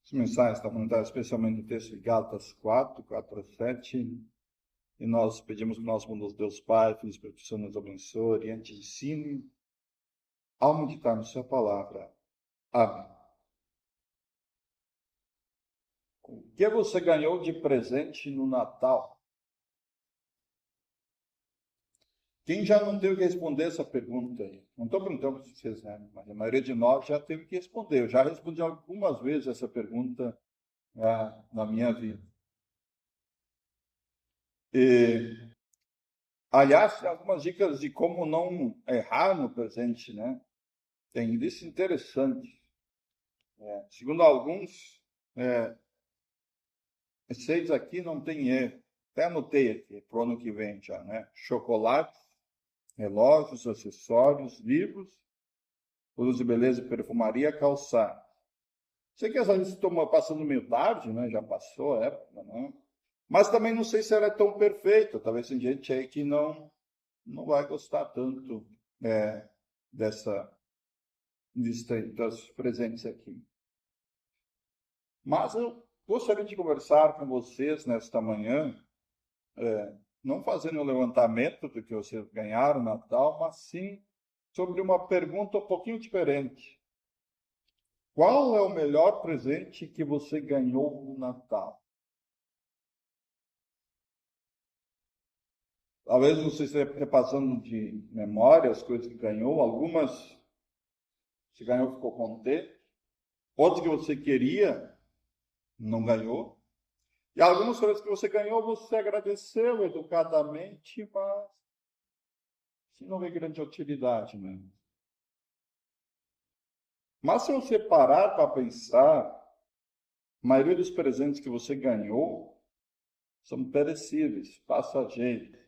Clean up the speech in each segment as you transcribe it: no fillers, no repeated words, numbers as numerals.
As mensagens estão comentadas especialmente no texto de Gálatas 4:4-7. E nós pedimos que o nosso bom Deus Pai, Filho e Espírito Santo nos abençoe, oriente e ensine ao meditar na sua palavra. Amém. O que você ganhou de presente no Natal? Quem já não teve que responder essa pergunta aí? Não estou perguntando para vocês, né? Mas a maioria de nós já teve que responder. Eu já respondi algumas vezes essa pergunta na minha vida. Aliás, tem algumas dicas de como não errar no presente, né? Tem isso interessante. Segundo alguns, esses aqui não tem erro. Até anotei aqui para o ano que vem já, né? Chocolate, relógios, acessórios, livros, produtos de beleza e perfumaria, calçado. Sei que essa lista estou passando meio tarde, né? Já passou a época, né? Mas também não sei se ela é tão perfeita. Talvez tem gente aí que não vai gostar tanto dessa lista dos presentes aqui. Mas eu gostaria de conversar com vocês nesta manhã, não fazendo um levantamento do que vocês ganharam no Natal, mas sim sobre uma pergunta um pouquinho diferente. Qual é o melhor presente que você ganhou no Natal? Talvez você esteja repassando de memória as coisas que ganhou, algumas você ganhou ficou contente, outras que você queria, não ganhou. E algumas coisas que você ganhou, você agradeceu educadamente, mas não vê grande utilidade, né? Mas se você parar para pensar, a maioria dos presentes que você ganhou são perecíveis, passageiros.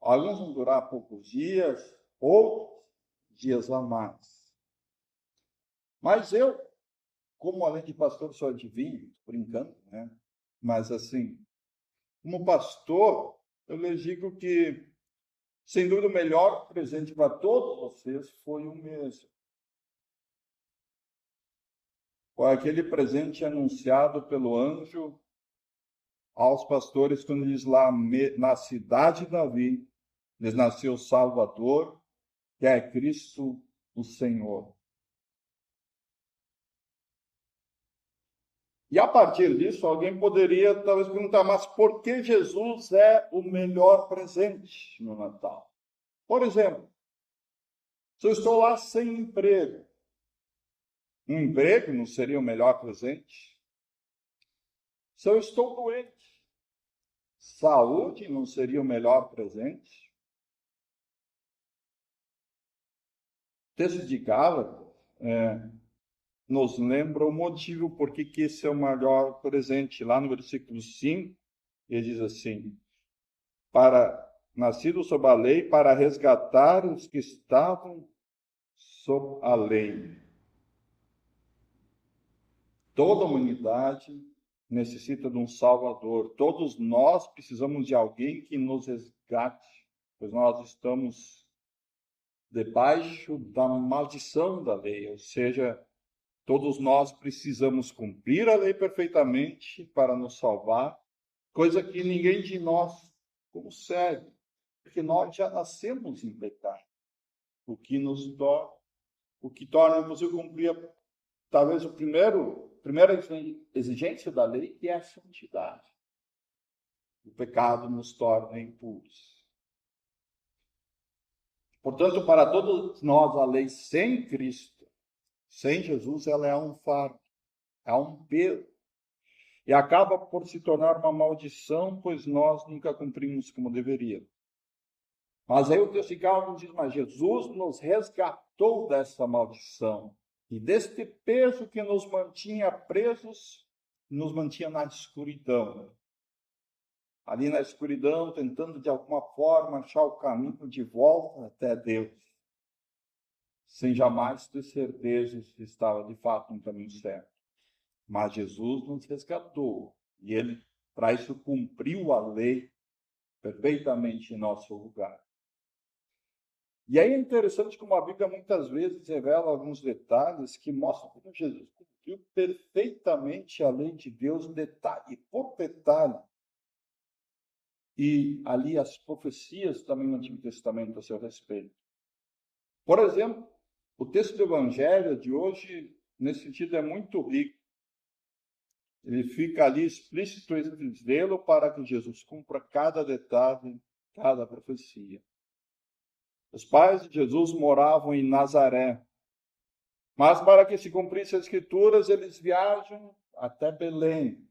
Alguns vão durar poucos dias, outros dias a mais. Mas eu, como além de pastor, sou adivinho, brincando, né? Mas assim, como pastor, eu lhes digo que, sem dúvida, o melhor presente para todos vocês foi o mesmo. Foi aquele presente anunciado pelo anjo aos pastores quando diz lá, na cidade de Davi, lhes nasceu o Salvador, que é Cristo o Senhor. E a partir disso, alguém poderia talvez perguntar, mas por que Jesus é o melhor presente no Natal? Por exemplo, se eu estou lá sem emprego, um emprego não seria o melhor presente? Se eu estou doente, saúde não seria o melhor presente? O texto de Gálatas nos lembra o motivo por que esse é o melhor presente. Lá no versículo 5, ele diz assim, nascido sob a lei, para resgatar os que estavam sob a lei. Toda a humanidade necessita de um Salvador. Todos nós precisamos de alguém que nos resgate, pois nós estamos debaixo da maldição da lei, ou seja, todos nós precisamos cumprir a lei perfeitamente para nos salvar, coisa que ninguém de nós consegue, porque nós já nascemos em pecado, o que torna impossível cumprir talvez a primeira exigência da lei, que é a santidade. O pecado nos torna impuros. Portanto, para todos nós, a lei sem Cristo, sem Jesus, ela é um fardo, é um peso. E acaba por se tornar uma maldição, pois nós nunca cumprimos como deveríamos. Mas aí o texto de Gálatas diz, mas Jesus nos resgatou dessa maldição e deste peso que nos mantinha presos, nos mantinha na escuridão. Ali na escuridão, tentando de alguma forma achar o caminho de volta até Deus, sem jamais ter certeza se estava de fato no caminho certo. Mas Jesus nos resgatou e ele, para isso, cumpriu a lei perfeitamente em nosso lugar. E aí é interessante como a Bíblia muitas vezes revela alguns detalhes que mostram como Jesus cumpriu perfeitamente a lei de Deus, detalhe por detalhe. E ali as profecias também no Antigo Testamento a seu respeito. Por exemplo, o texto do Evangelho de hoje, nesse sentido, é muito rico. Ele fica ali explícito esse zelo para que Jesus cumpra cada detalhe, cada profecia. Os pais de Jesus moravam em Nazaré, mas para que se cumprisse as Escrituras, eles viajam até Belém,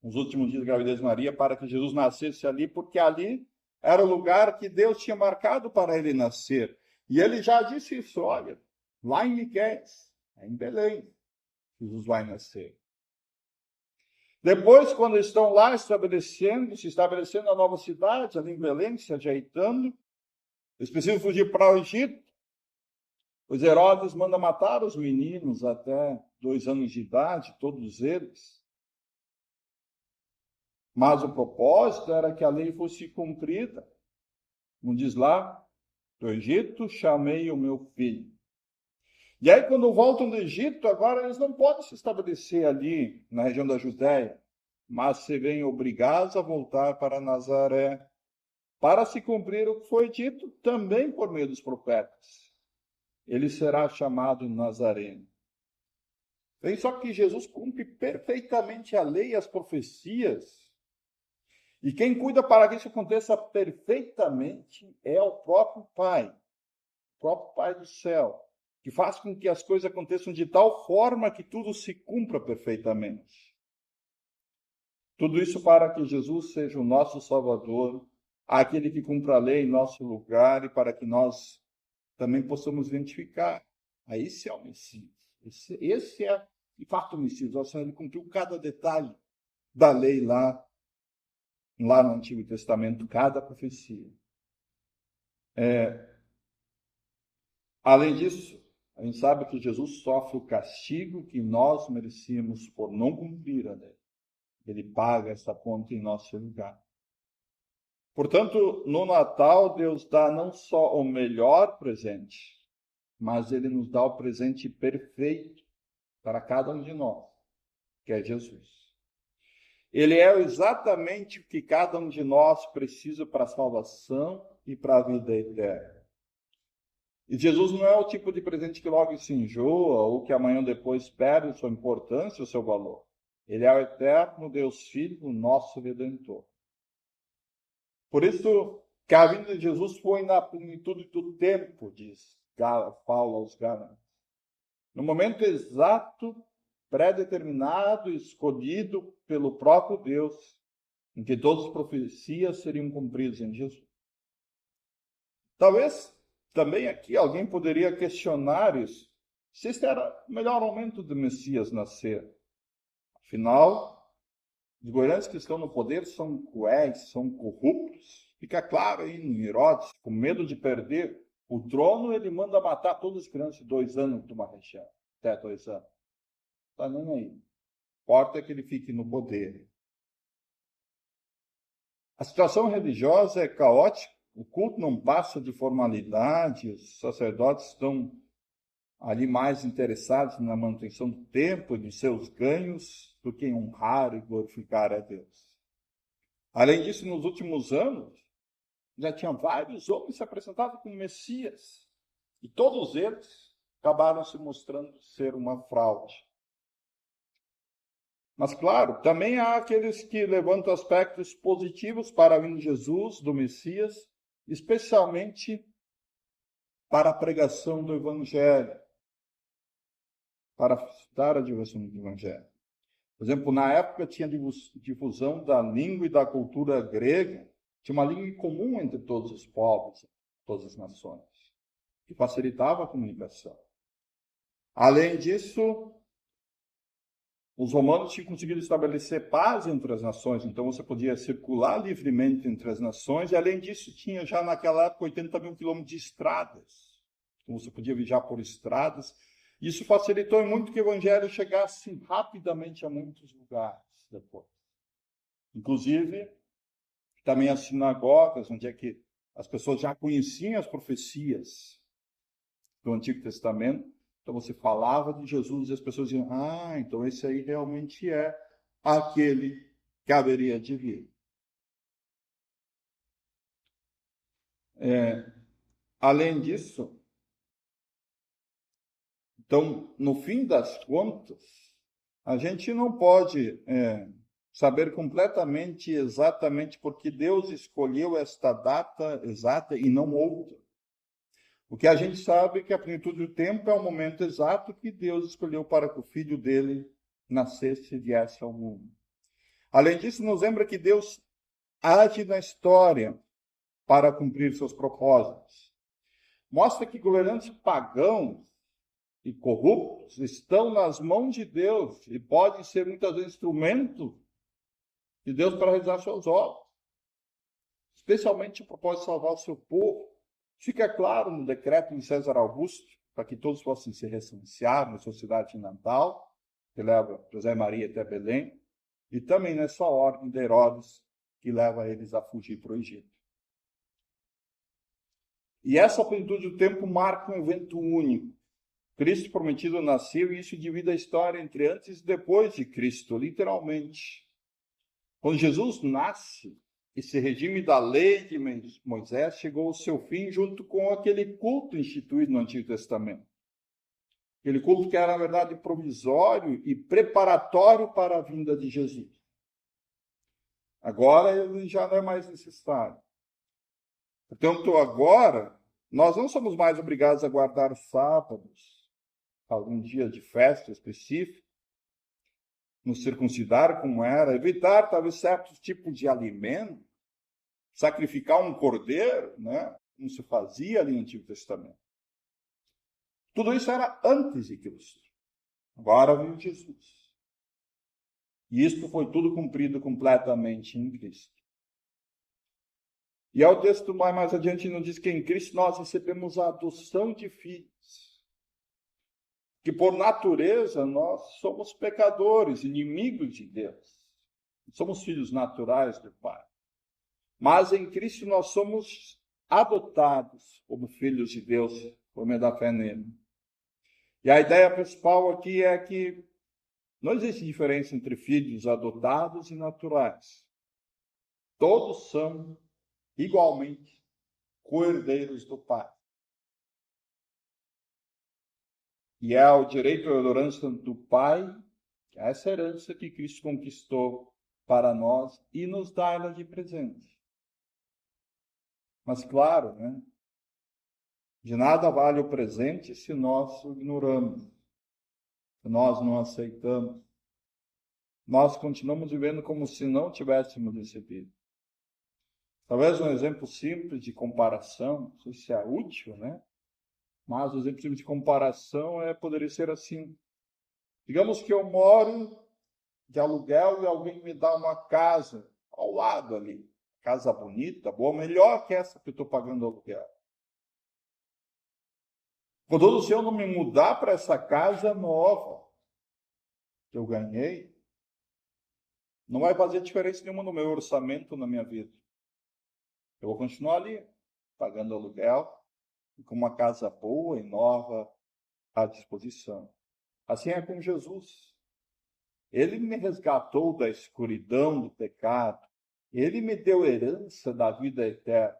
nos últimos dias da gravidez de Maria, para que Jesus nascesse ali, porque ali era o lugar que Deus tinha marcado para ele nascer. E ele já disse isso, olha, lá em Miqueias, em Belém, Jesus vai nascer. Depois, quando estão lá se estabelecendo a nova cidade, ali em Belém, se ajeitando, eles precisam fugir para o Egito. Os Herodes manda matar os meninos até 2 anos de idade, todos eles. Mas o propósito era que a lei fosse cumprida. Como diz lá, do Egito chamei o meu filho. E aí, quando voltam do Egito, agora eles não podem se estabelecer ali na região da Judéia, mas se veem obrigados a voltar para Nazaré, para se cumprir o que foi dito também por meio dos profetas. Ele será chamado Nazareno. Vem só que Jesus cumpre perfeitamente a lei e as profecias. E quem cuida para que isso aconteça perfeitamente é o próprio Pai do céu, que faz com que as coisas aconteçam de tal forma que tudo se cumpra perfeitamente. Tudo isso para que Jesus seja o nosso Salvador, aquele que cumpra a lei em nosso lugar e para que nós também possamos identificar. Esse é o Messias. Esse é, de fato, o Messias. O Senhor, ele cumpriu cada detalhe da lei lá no Antigo Testamento, cada profecia. Além disso, a gente sabe que Jesus sofre o castigo que nós merecíamos por não cumprir a lei. Ele paga essa conta em nosso lugar. Portanto, no Natal, Deus dá não só o melhor presente, mas ele nos dá o presente perfeito para cada um de nós, que é Jesus. Ele é exatamente o que cada um de nós precisa para a salvação e para a vida eterna. E Jesus não é o tipo de presente que logo se enjoa ou que amanhã depois perde sua importância, o seu valor. Ele é o eterno Deus Filho, o nosso Redentor. Por isso que a vinda de Jesus foi na plenitude do tempo, diz Paulo aos Gálatas. No momento exato, pré-determinado, escolhido pelo próprio Deus, em que todas as profecias seriam cumpridas em Jesus. Talvez também aqui alguém poderia questionar isso, se este era o melhor momento do Messias nascer. Afinal, os governantes que estão no poder são cruéis, são corruptos. Fica claro aí em Herodes, com medo de perder o trono, ele manda matar todas as crianças de 2 anos de uma região, até 2 anos. Está nem aí. Importa é que ele fique no poder. A situação religiosa é caótica, o culto não passa de formalidade, os sacerdotes estão ali mais interessados na manutenção do templo e de seus ganhos do que em honrar e glorificar a Deus. Além disso, nos últimos anos, já tinha vários homens se apresentando como Messias, e todos eles acabaram se mostrando ser uma fraude. Mas, claro, também há aqueles que levantam aspectos positivos para a vinda de Jesus, do Messias, especialmente para a pregação do Evangelho, para dar a divulgação do Evangelho. Por exemplo, na época tinha difusão da língua e da cultura grega, tinha uma língua comum entre todos os povos, todas as nações, que facilitava a comunicação. Além disso, os romanos tinham conseguido estabelecer paz entre as nações, então você podia circular livremente entre as nações, e além disso tinha já naquela época 80 mil quilômetros de estradas, então você podia viajar por estradas. Isso facilitou muito que o evangelho chegasse rapidamente a muitos lugares depois. Inclusive, também as sinagogas, onde é que As pessoas já conheciam as profecias do Antigo Testamento, então você falava de Jesus e as pessoas diziam, então esse aí realmente é aquele que haveria de vir. Além disso, então, no fim das contas, a gente não pode saber completamente, exatamente, porque Deus escolheu esta data exata e não outra. O que a gente sabe é que a plenitude do tempo é o momento exato que Deus escolheu para que o filho dele nascesse e viesse ao mundo. Além disso, nos lembra que Deus age na história para cumprir seus propósitos. Mostra que governantes pagãos e corruptos estão nas mãos de Deus e podem ser muitas vezes instrumento de Deus para realizar suas obras, especialmente o propósito de salvar o seu povo. Fica claro no decreto de César Augusto, para que todos possam se recensear na sua cidade natal, que leva José e Maria até Belém, e também nessa ordem de Herodes, que leva eles a fugir para o Egito. E essa plenitude do tempo marca um evento único. Cristo prometido nasceu e isso divide a história entre antes e depois de Cristo, literalmente. Quando Jesus nasce, esse regime da lei de Moisés chegou ao seu fim junto com aquele culto instituído no Antigo Testamento. Aquele culto que era, na verdade, provisório e preparatório para a vinda de Jesus. Agora ele já não é mais necessário. Portanto, agora, nós não somos mais obrigados a guardar os sábados, algum dia de festa específico, nos circuncidar como era, evitar talvez certos tipos de alimento, sacrificar um cordeiro, né, como se fazia ali no Antigo Testamento. Tudo isso era antes de Cristo. Agora veio Jesus. E isto foi tudo cumprido completamente em Cristo. E ao texto mais adiante nos diz que em Cristo nós recebemos a adoção de filhos. Que por natureza nós somos pecadores, inimigos de Deus. Somos filhos naturais do Pai. Mas em Cristo nós somos adotados como filhos de Deus, por meio da fé nele. E a ideia principal aqui é que não existe diferença entre filhos adotados e naturais. Todos são igualmente co-herdeiros do Pai. E é o direito à herança do Pai, essa herança que Cristo conquistou para nós e nos dá ela de presente. Mas claro, né? De nada vale o presente se nós o ignoramos, se nós não aceitamos. Nós continuamos vivendo como se não tivéssemos recebido. Talvez um exemplo simples de comparação, não sei se é útil, né? Mas o exemplo simples de comparação poderia ser assim. Digamos que eu moro de aluguel e alguém me dá uma casa ao lado ali. Casa bonita, boa, melhor que essa que eu estou pagando aluguel. Contudo, se eu não me mudar para essa casa nova que eu ganhei, não vai fazer diferença nenhuma no meu orçamento, na minha vida. Eu vou continuar ali, pagando aluguel, com uma casa boa e nova à disposição. Assim é com Jesus. Ele me resgatou da escuridão do pecado. Ele me deu herança da vida eterna.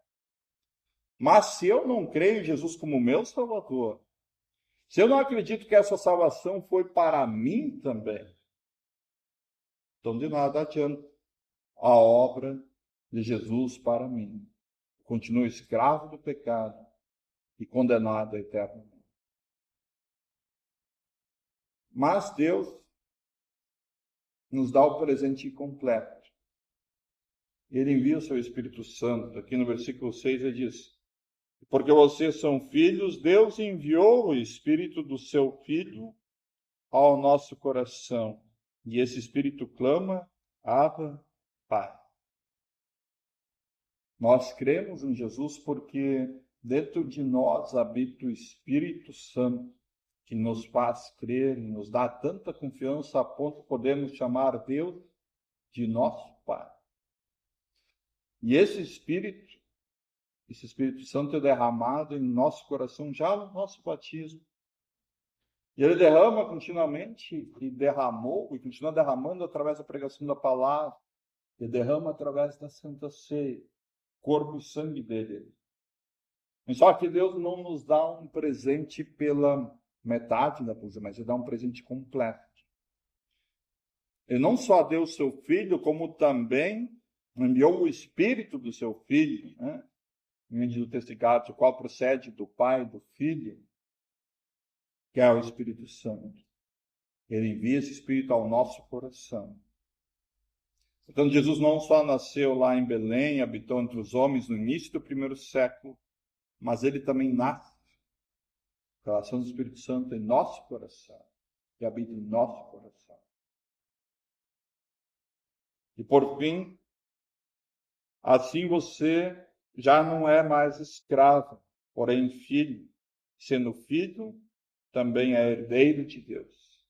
Mas se eu não creio em Jesus como meu Salvador, se eu não acredito que essa salvação foi para mim também, então de nada adianta a obra de Jesus para mim. Eu continuo escravo do pecado e condenado eternamente. Mas Deus nos dá o presente completo. Ele envia o seu Espírito Santo. Aqui no versículo 6 ele diz: porque vocês são filhos, Deus enviou o Espírito do seu Filho ao nosso coração. E esse Espírito clama, Abba, Pai. Nós cremos em Jesus porque dentro de nós habita o Espírito Santo, que nos faz crer e nos dá tanta confiança a ponto de podermos chamar Deus de nosso Pai. E esse Espírito esse Espírito Santo é derramado em nosso coração já no nosso batismo. E ele derrama continuamente, e derramou, e continua derramando através da pregação da palavra, e derrama através da Santa Ceia, corpo e sangue dele. Mas só que Deus não nos dá um presente pela metade da coisa, mas ele dá um presente completo. Ele não só deu o seu Filho, como também enviou o Espírito do seu Filho, né? Do testificado, o qual procede do Pai, do Filho, que é o Espírito Santo. Ele envia esse Espírito ao nosso coração. Portanto, Jesus não só nasceu lá em Belém, habitou entre os homens no início do primeiro século, mas ele também nasce pela ação do Espírito Santo em nosso coração, que habita em nosso coração. E por fim, assim você já não é mais escravo, porém filho. Sendo filho, também é herdeiro de Deus.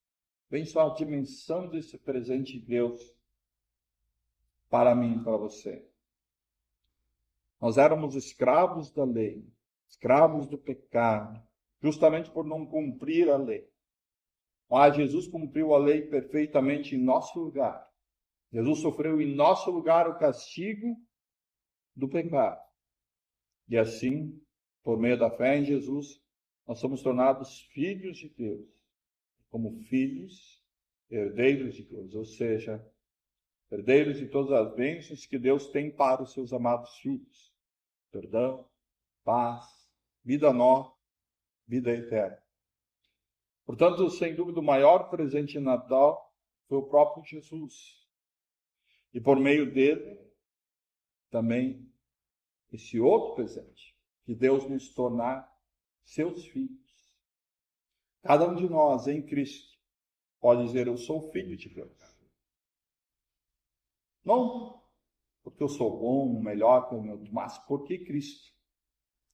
Vem só a dimensão desse presente de Deus para mim e para você. Nós éramos escravos da lei, escravos do pecado, justamente por não cumprir a lei. Mas Jesus cumpriu a lei perfeitamente em nosso lugar. Jesus sofreu em nosso lugar o castigo do pecado. E assim, por meio da fé em Jesus, nós somos tornados filhos de Deus. Como filhos, herdeiros de Deus. Ou seja, herdeiros de todas as bênçãos que Deus tem para os seus amados filhos. Perdão, paz, vida nova, vida eterna. Portanto, sem dúvida, o maior presente de Natal foi o próprio Jesus. E por meio dele, também, esse outro presente, que Deus nos tornar seus filhos. Cada um de nós, em Cristo, pode dizer, eu sou filho de Deus. Não porque eu sou bom, melhor que o meu, mas porque Cristo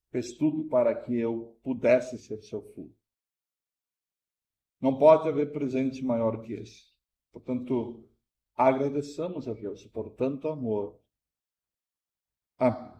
fez tudo para que eu pudesse ser seu filho. Não pode haver presente maior que esse. Portanto, agradeçamos a Deus por tanto amor. Amém.